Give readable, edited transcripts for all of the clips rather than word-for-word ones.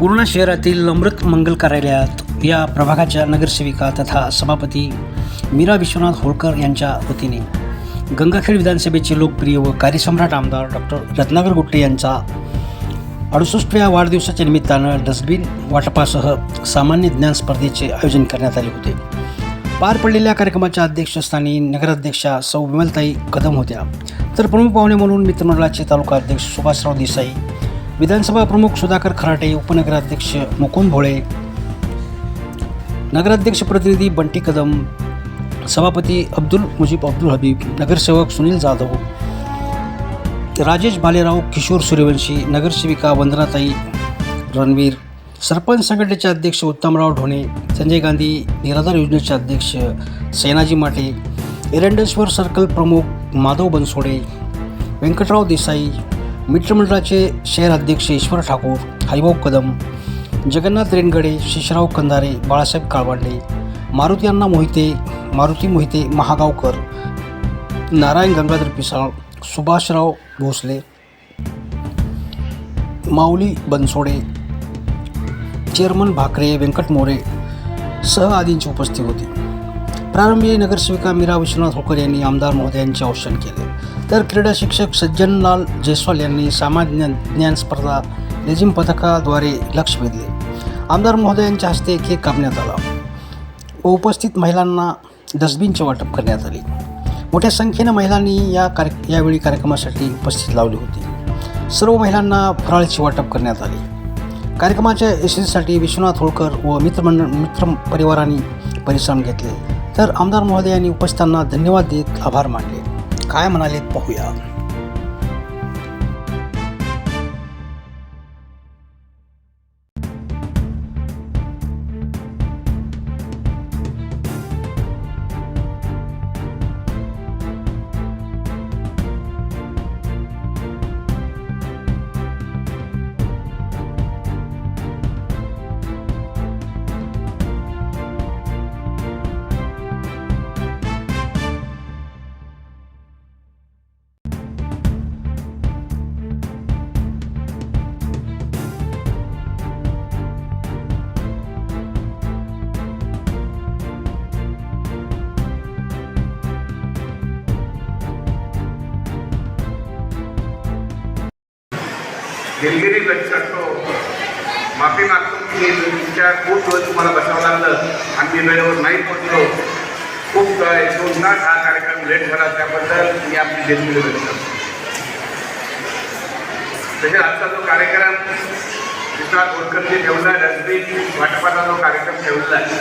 पूर्णा शहरातील अमृत मंगल कार्यालयात या प्रभागाच्या नगरसेविका तथा सभापती मीरा विश्वनाथ होळकर यांच्या वतीने गंगाखेड विधानसभेचे लोकप्रिय व कार्यसम्राट आमदार डॉक्टर रत्नाकर गुट्टे यांचा 68व्या वाढदिवसाच्या निमित्तानं डस्टबिन वाटपासह सामान्य ज्ञान स्पर्धेचे आयोजन करण्यात आले होते। पार पडलेल्या कार्यक्रमाच्या अध्यक्षस्थानी नगराध्यक्षा सौ विमलताई कदम होत्या, तर प्रमुख पाहुणे म्हणून मित्रमंडळाचे तालुका अध्यक्ष सुभाषराव देसाई, विधानसभा प्रमुख सुधाकर खराटे, उपनगराध्यक्ष मुकुंद भोळे, नगराध्यक्ष प्रतिनिधी बंटी कदम, सभापती अब्दुल मुजीब अब्दुल हबीब, नगरसेवक सुनील जाधव, राजेश भालेराव, किशोर सूर्यवंशी, नगरसेविका वंदनाताई रणवीर, सरपंच संघटनेचे अध्यक्ष उत्तमराव ढोणे, संजय गांधी निराधार योजनेचे अध्यक्ष सैनाजी माटे, एरंडेश्वर सर्कल प्रमुख माधव बनसोडे, व्यंकटराव देसाई, मित्रमंडळाचे शहर अध्यक्ष ईश्वर ठाकूर, हरिभाऊ कदम, जगन्नाथ रेनगडे, शेषराव कंधारे, बाळासाहेब काळबांडे, मारुती मोहिते महागावकर, नारायण गंगाधर पिसाळ, सुभाषराव भोसले, माऊली बनसोडे, चेअरमन भाकरे, व्यंकट मोरे सह आदींची उपस्थिती होती। प्रारंभी नगरसेविका मीरा विश्वनाथ होळकर यांनी आमदार महोदयांचे औक्षण केले, तर क्रीडा शिक्षक सज्जनलाल जयस्वाल यांनी सामान्य ज्ञान स्पर्धा लेझिम पथकाद्वारे लक्ष वेधले। आमदार महोदयांच्या हस्ते केक कापण्यात आला व उपस्थित महिलांना डस्टबिनचे वाटप करण्यात आले। मोठ्या संख्येने महिलांनी यावेळी कार्यक्रमासाठी उपस्थित लावली होती। सर्व महिलांना फराळाचे वाटप करण्यात आले। कार्यक्रमाच्या यशस्वीसाठी विश्वनाथ होळकर व मित्र परिवारांनी परिश्रम घेतले, तर आमदार महोदयांनी उपस्थितांना धन्यवाद देत आभार मानले। काय म्हणाले पाहूया। दिलगिरी व्यक्त करतो, माफी मागतो की तुमच्या खूप वेळ तुम्हाला बसावं लागलं आणि मी वेळेवर नाही पोहोचलो। खूप 2 तास हा कार्यक्रम लेट झाला, त्याबद्दल मी आपली दिलगिरी व्यक्त करतो। तसेच आजचा जो कार्यक्रम विश्वनाथ होळकरजी ठेवला, डस्टबिन वाटपाचा जो कार्यक्रम ठेवला आहे,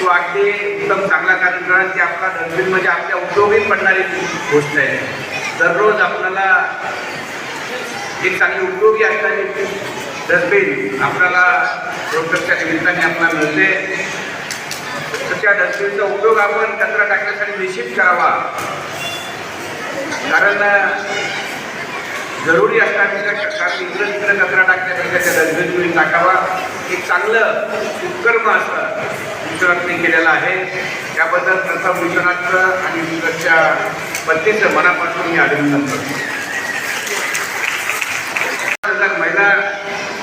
तो अगदी एकदम चांगला कार्यक्रम की आपला डस्टबिन म्हणजे आपल्या उपयोगी पडणारी गोष्ट आहे। दररोज आपल्याला एक चांगली उपयोगी असणारी डस्टबिन आपल्याला होळकरच्या निमित्ताने आपल्याला मिळते, तर त्या डस्टबिनचा उपयोग आपण कचरा टाकण्यासाठी निश्चित करावा। कारण जरुरी असतात कारण इकडे कचरा टाकण्यापेक्षा त्या डस्टबिनमध्ये टाकावा। एक चांगलं उपक्रम असं विश्वनाथने केलेला आहे, त्याबद्दल प्रथम विश्वनाथचं आणि विश्वनाथच्या पत्नीचं मनापासून मी अभिनंदन करतो। महिला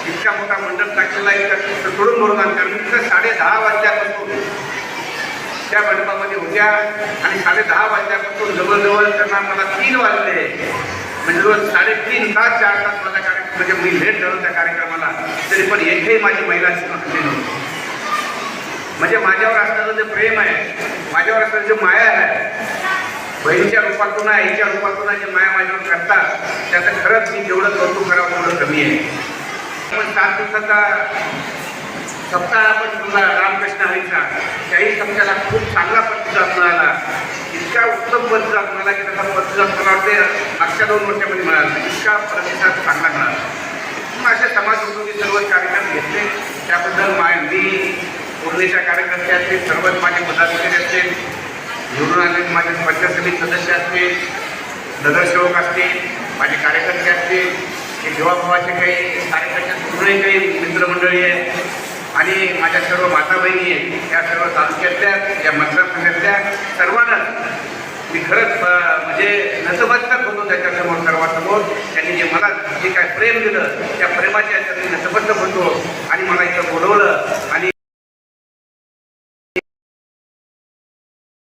इतका मोठा मंडप टाकलेला आहे, सोडून म्हणून आमच्या 10:30 वाजल्यापासून त्या मंडपामध्ये होत्या आणि 10:30 वाजल्यापासून जवळजवळ त्यांना मला 3 वाजले, म्हणजे रोज 3.5 तास 4 तास माझा कार्यक्रम, म्हणजे मी लेट झालो त्या कार्यक्रमाला, तरी पण एकही माझी महिला हल्ली नव्हती। म्हणजे माझ्यावर असणारं जे प्रेम आहे, माझ्यावर असणारं जे माया आहे, बहिणीच्या रूपातून आईच्या रूपातून जे माया माझ्यावर करतात, त्याचं खरंच मी जेवढं कौतुक करावं तेवढं कमी आहे। पण 7 दिवसाचा सप्ताह आपण तुला रामकृष्ण हरीचा, त्याही सप्ताहाला खूप चांगला प्रतिसाद मिळाला, इतका उत्तम प्रतिसाद मिळाला की त्याचा प्रतिसाद मला वाटते मागच्या 2 वर्षामध्ये मिळाला, इतका प्रतिसाद चांगला मिळाला। मग असे समाज उपयोगी सर्व कार्यक्रम घेतले, त्याबद्दल मी पूर्णेच्या कार्यकर्ते असतील, सर्वच माझे पदाधिकारी असतील, निवडून आलेले माझे पंचायत समिती सदस्य असतील, नगरसेवक असतील, माझे कार्यकर्ते असतील, हे जीवाभावाचे काही कार्यकर्ते पूर्ण काही मित्रमंडळी आहे आणि माझ्या सर्व माता बहिणी आहेत, या सर्व तालुक्यातल्या या मतदारसंघातल्या सर्वांनाच मी खरंच म्हणजे नतमस्तक होतो त्याच्यासमोर सर्वांसमोर होतो. त्यांनी जे मला जे काय प्रेम दिलं त्या प्रेमाच्या मी नतमस्तक होतो आणि मला इथं बोलवलं